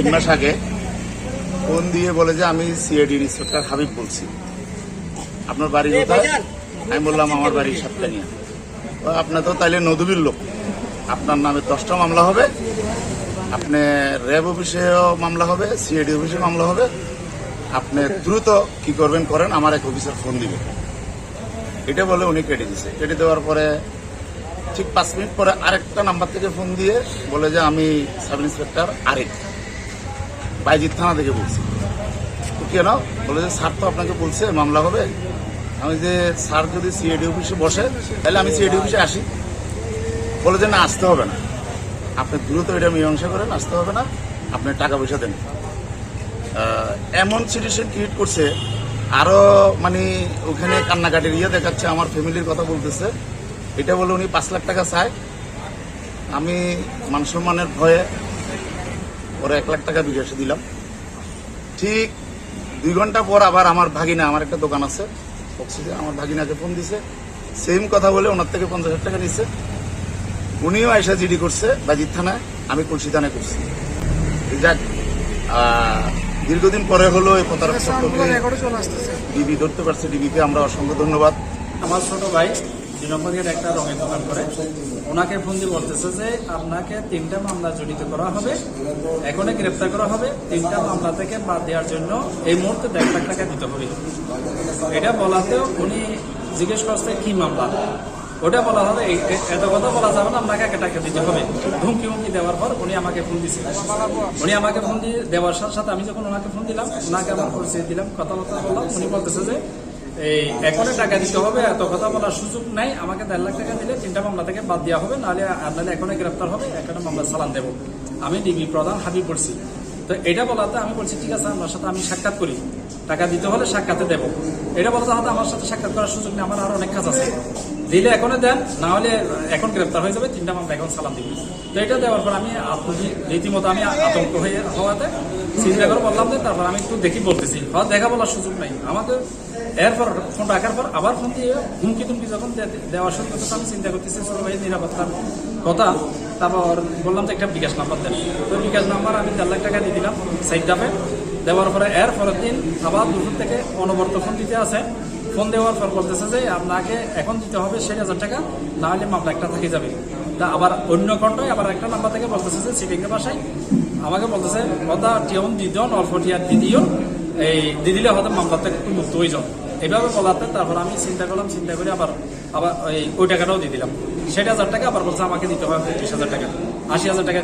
3 মাস আগে ফোন দিয়ে বলে যে আমি সিআইডি ইন্সপেক্টর হাবিব বলছি, আপনার বাড়ি কোথায়? আমি বললাম আমার বাড়ি সাতকানিয়া। আপনার তো তাইলে নদুবির লোক, আপনার নামে 10টা মামলা হবে, আপনি র্যাব অফিসেও মামলা হবে, সিআইডি অফিসে মামলা হবে, আপনি দ্রুত কি করবেন করেন, আমার এক অফিসার ফোন দিবে। এটা বলে উনি কেটে দিছে। কেটে দেওয়ার পরে ঠিক 5 মিনিট পরে আরেকটা নাম্বার থেকে ফোন দিয়ে বলে যে আমি সাব ইন্সপেক্টর আরেক বাইজিৎ থানা থেকে বলছি। তো কেন? বলে যে স্যার তো আপনাকে বলছে মামলা হবে। আমি যে স্যার যদি সিআইডি অফিসে বসে তাহলে আমি সিআইডি অফিসে আসি। বলে যে না, আসতে হবে না, আপনি দ্রুত এটা মীমাংসা করেন, আসতে হবে না, আপনি টাকা পয়সা দেন। এমন সিচুয়েশন ক্রিয়েট করছে, আরো মানে ওখানে কান্নাকাটির দেখাচ্ছে, আমার ফ্যামিলির কথা বলতেছে। এটা বলে উনি 5 লাখ টাকা চায়। আমি মান সম্মানের ভয়ে ওরা 1 লাখ টাকা বিকাশে দিলাম। ঠিক 2 ঘন্টা পর আবার আমার ভাগিনা, আমার একটা দোকান আছে অক্সিজেন, আমার ভাগিনাকে ফোন দিছে, সেম কথা বলে ওনার থেকে 50,000 টাকা নিচ্ছে। উনিও আয়সা জিডি করছে বাজিৎ থানায়, আমি কলসি থানায় করছি। যাক, দীর্ঘদিন পরে হলো এই প্রতারক চক্রকে ডিবি ধরতে পারছে। ডিবিকে আমরা অসংখ্য ধন্যবাদ। আমার ছোট ভাই 2 নম্বর গেট একটা রঙের দোকান করে, ওনাকে ফোন দিয়ে বলতেছে যে আপনাকে 3টা মামলা জড়িত করা হবে, এখনই গ্রেপ্তার করা হবে, 3টা মামলা থেকে বাদ দেওয়ার জন্য এই মুহূর্তে 1.5 লাখ টাকা দিতে হবে। এটা বলাতেও উনি জিজ্ঞেস করছে কি মামলা, ওটা বলা হবে এত কথা বলা যাবে না, আপনাকে টাকা দিতে হবে। হুমকি দেওয়ার পর উনি আমাকে ফোন দিছে। উনি আমাকে ফোন দিয়ে দেওয়ার সাথে সাথে আমি যখন ওনাকে ফোন দিলাম, ওনাকে আমার পরিচয় দিলাম, কথাবার্তা বললাম। উনি বলতেছে যে এই এখনই টাকা দিতে হবে, এত কথা বলার সুযোগ নাই, আমাকে 1.5 লাখ টাকা দিলে 3টা মামলা থেকে বাদ দেওয়া হবে, নাহলে এখনই গ্রেপ্তার হবে, একটা মামলা চালান দেবো। আমি ডিবি প্রধান হাবিব বলছি। তো এটা বলাতে আমি বলছি ঠিক আছে, আমার সাথে আমি সাক্ষাৎ করি, টাকা দিতে হলে সাক্ষাতে দেবো। এটা বলতে হয়তো আমার সাথে সাক্ষাৎ করার সুযোগ নেই, আমার আরো অনেক কাজ আছে, দিলে এখনই দেন, না হলে এখন গ্রেপ্তার হয়ে যাবে, 3টা মামলা এখন চালান দিবে। তো এটা দেওয়ার পর আমি রীতিমতো আমি আতঙ্ক হওয়াতে চিন্তা করে বললাম যে তারপর আমি একটু দেখি বলতেছি, হয়তো দেখা বলার সুযোগ নাই আমাদের। এরপর ফোন রাখার পর আবার ফোন দিয়ে হুমকি তুমকি যখন দেওয়া শুরু করতে আমি চিন্তা করতেছি ছোট ভাই নিরাপত্তার কথা। তারপর বললাম যে একটা বিকাশ নাম্বার দেন। তো বিকাশ নাম্বার আমি 1.5 লাখ টাকা দিয়ে দিলাম সাইড ডাপে। দেওয়ার পরে এর পরের দিন আবার দুপুর থেকে অনবরত ফোন দিতে আছে। ফোন দেওয়ার পর বলতেছে যে আপনাকে এখন দিতে হবে 60,000 টাকা, না হলে মামলা একটা থেকে যাবে। তা আবার অন্য কণ্ঠে আবার একটা নাম্বার থেকে বলতেছে যে সিটিংয়ের বাসায় আমাকে বলতেছে কথা টিয়ন দিদিও অল্প টিয়ার দিদিও এই দিদিলে হয়তো মামলাতে একটু মুক্ত হয়ে যাও। এইভাবে বলাতে তারপর আমি চিন্তা করলাম, চিন্তা করে আবার ওই টাকাটাও দিয়ে দিলাম 60,000 টাকা। আবার বলছে আমাকে দিতে হবে 30,000 টাকা, 80,000 টাকা